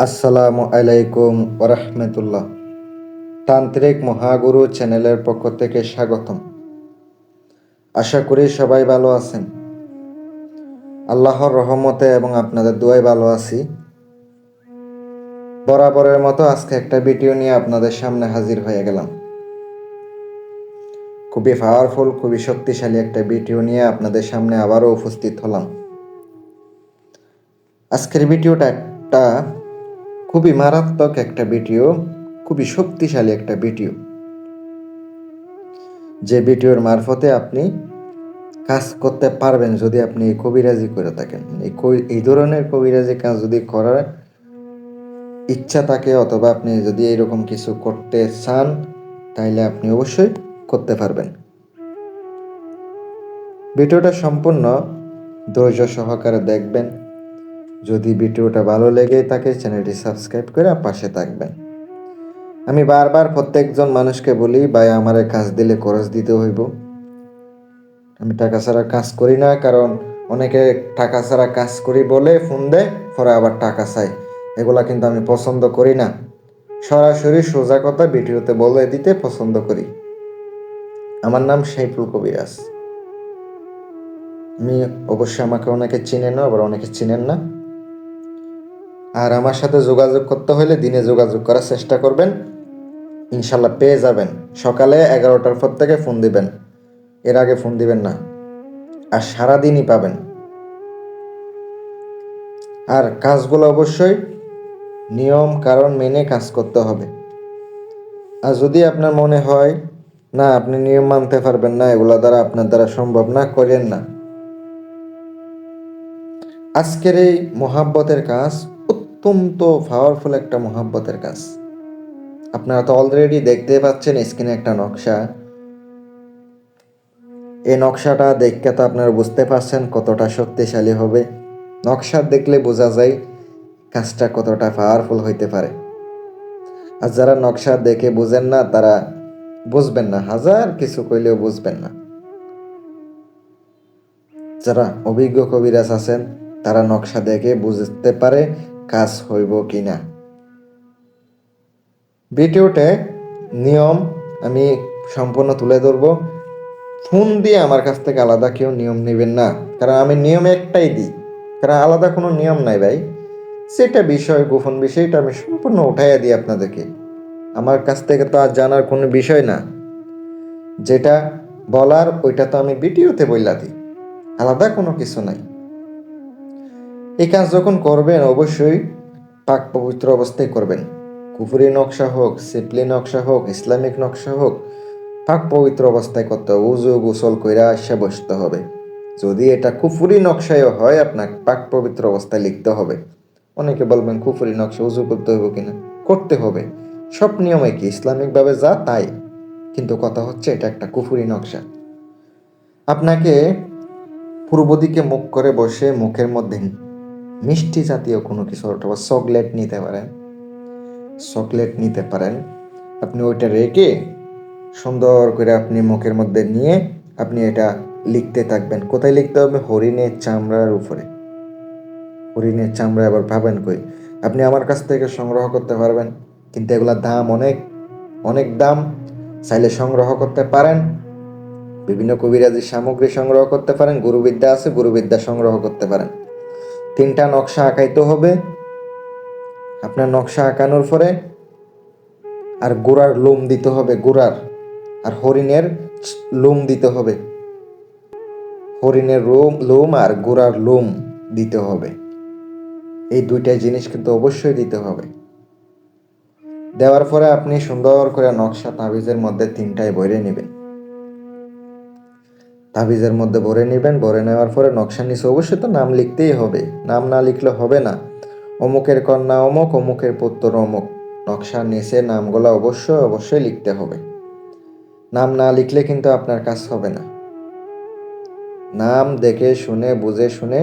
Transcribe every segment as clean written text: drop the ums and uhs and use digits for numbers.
আসসালামু আলাইকুম ওরহমতুল্লাহ। তান্ত্রিক মহাগুরু চ্যানেলের পক্ষ থেকে স্বাগতম। আশা করি সবাই ভালো আছেন। আল্লাহর রহমতে এবং আপনাদের দোয়ায় ভালো আছি। বরাবরের মতো আজকে একটা ভিডিও নিয়ে আপনাদের সামনে হাজির হয়ে গেলাম। খুবই পাওয়ারফুল, খুবই শক্তিশালী একটা ভিডিও নিয়ে আপনাদের সামনে আবারও উপস্থিত হলাম। আজকের ভিডিওটা একটা খুবই মারাত্মক একটা ভিডিও, খুবই শক্তিশালী একটা ভিডিও, যে ভিডিওর মারফতে আপনি কাজ করতে পারবেন যদি আপনি কবিরাজি করে থাকেন। এই ধরনের কবিরাজি কাজ যদি করার ইচ্ছা থাকে অথবা আপনি যদি এরকম কিছু করতে চান, তাইলে আপনি অবশ্যই করতে পারবেন। ভিডিওটা সম্পূর্ণ ধৈর্য সহকারে দেখবেন। যদি ভিডিওটা ভালো লেগে থাকে চ্যানেলটি সাবস্ক্রাইব করে পাশে থাকবেন। আমি বারবার প্রত্যেকজন মানুষকে বলি, ভাই আমার কাজ দিলে খরচ দিতে হইব। আমি টাকা ছাড়া কাজ করি না, কারণ অনেকে টাকা ছাড়া কাজ করি বলে ফোন দেয়, পরে আবার টাকা চাই। এগুলা কিন্তু আমি পছন্দ করি না। সরাসরি সোজা কথা ভিডিওতে বলে দিতে পছন্দ করি। আমার নাম সাইফুল কবিরাজ। আমি অবশ্যই, আমাকে অনেকে চিনেন না, আবার অনেকে চিনেন না। আর আমার সাথে যোগাযোগ করতে হলে দিনে যোগাযোগ করার চেষ্টা করবেন, ইনশাল্লাহ পেয়ে যাবেন। সকালে 11টার পর থেকে ফোন দিবেন, এর আগে ফোন দিবেন না। আর সারাদিনই পাবেন। আর কাজগুলো অবশ্যই নিয়ম কারণ মেনে কাজ করতে হবে। আর যদি আপনার মনে হয় না আপনি নিয়ম মানতে পারবেন না, এগুলা দ্বারা আপনার দ্বারা সম্ভব না, করেন না। আজকের এই মহাব্বতের কাজ অত্যন্ত পাওয়ারফুল একটা মহাব্বতের কাজ। আপনারা তো অলরেডি দেখতে পাচ্ছেন স্ক্রিনে একটা নকশা। এই নকশাটা দেখতে তো আপনারা বুঝতে পারছেন কতটা শক্তিশালী হবে। নকশা দেখলে বোঝা যায় কাজটা কতটা পাওয়ারফুল হইতে পারে। আর যারা নকশা দেখে বুঝেন না তারা বুঝবেন না, হাজার কিছু কইলেও বুঝবেন না। যারা অভিজ্ঞ কবিরাজ আছেন তারা নকশা দেখে বুঝতে পারে কাজ হইব কিনা। ভিডিওতে নিয়ম আমি সম্পূর্ণ তুলে ধরবো। ফোন দিয়ে আমার কাছ থেকে আলাদা কেউ নিয়ম নেবেন না, কারণ আমি নিয়ম একটাই দিই, কারণ আলাদা কোনো নিয়ম নাই ভাই। সেটা বিষয়, গোপন বিষয়টা আমি সম্পূর্ণ উঠাইয়া দিই আপনাদেরকে। আমার কাছ থেকে তো আর জানার কোনো বিষয় না। যেটা বলার ওইটা তো আমি ভিডিওতে বইলা দিই, আলাদা কোনো কিছু নাই। এই কাজ যখন করবেন অবশ্যই পাক পবিত্র অবস্থায় করবেন। কুফুরি নকশা হোক, সিপলি নকশা হোক, ইসলামিক নকশা হোক, পাক পবিত্র অবস্থায় করতে হবে। উজু গোসল কইরা আসে বসতে হবে। যদি এটা কুফুরি নকশায় হয় আপনার পাক পবিত্র অবস্থায় লিখতে হবে। অনেকে বলবেন কুফুরি নকশা উজু করতে হবে কিনা, করতে হবে। সব নিয়মে কি ইসলামিকভাবে যা তাই, কিন্তু কথা হচ্ছে এটা একটা কুফুরি নকশা। আপনাকে পূর্ব দিকে মুখ করে বসে মুখের মধ্যে মিষ্টি জাতীয় কোনো কিছু অথবা চকলেট নিতে পারেন, আপনি ওইটা রেখে সুন্দর করে আপনি মুখের মধ্যে নিয়ে আপনি এটা লিখতে থাকবেন। কোথায় লিখতে হবে? হরিণের চামড়ার উপরে। হরিণের চামড়া আবার ভাবেন কই? আপনি আমার কাছ থেকে সংগ্রহ করতে পারবেন, কিন্তু এগুলোর দাম অনেক অনেক দাম। চাইলে সংগ্রহ করতে পারেন, বিভিন্ন কবিরাজি সামগ্রী সংগ্রহ করতে পারেন, গুরুবিদ্যা আছে, গুরুবিদ্যা সংগ্রহ করতে পারেন। 3টা নকশা আঁকাইতে হবে। আপনার নকশা আঁকানোর পরে আর গোড়ার লোম দিতে হবে, গোড়ার আর হরিণের লোম দিতে হবে। হরিণের লোম আর গোড়ার লোম দিতে হবে। এই 2টা জিনিস কিন্তু অবশ্যই দিতে হবে। দেওয়ার পরে আপনি সুন্দর করে নকশা তাবিজের মধ্যে 3টায় ভরে নেবেন। তাবিজের মধ্যে ভরে নেবেন। ভরে নেওয়ার পরে নকশার নিচে অবশ্যই তো নাম লিখতেই হবে, নাম না লিখলে হবে না। অমুকের কন্যা অমুক, অমুকের পুত্র অমুক। নকশার নিচে নামগুলো অবশ্যই লিখতে হবে। নাম না লিখলে কিন্তু আপনার কাজ হবে না। নাম দেখে শুনে বুঝে শুনে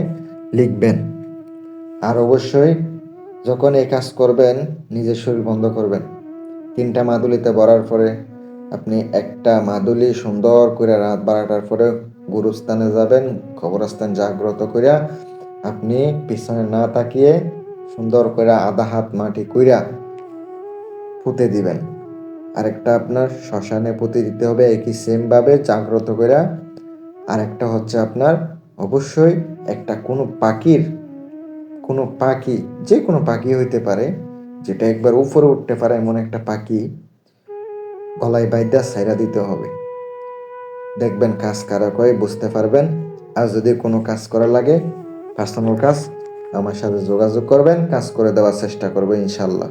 লিখবেন। আর অবশ্যই যখন এই কাজ করবেন নিজের শরীর বন্ধ করবেন। 3টা মাদুলিতে ভরার পরে আপনি একটা মাদুলি সুন্দর করে রাত 12টার পরে গুরুস্থানে যাবেন, কবরস্থান জাগ্রত করিয়া আপনি পিছনে না তাকিয়ে সুন্দর করে আধা হাত মাটি কইরা পুঁতে দিবেন। আরেকটা আপনার শ্মশানে পুঁতে দিতে হবে একই সেমভাবে জাগ্রত কইরা। আরেকটা হচ্ছে আপনার অবশ্যই একটা কোনো পাখি, যে কোনো পাখি হইতে পারে, যেটা একবার উপরে উঠতে পারে এমন একটা পাখি গলায় বাইন্দা ছাইরা দিতে হবে। দেখবেন কাজ কারা কয় বুঝতে পারবেন। আর যদি কোনো কাজ করা লাগে, পার্সোনাল কাজ, আমার সাথে যোগাযোগ করবেন, কাজ করে দেওয়ার চেষ্টা করবো ইনশাল্লাহ।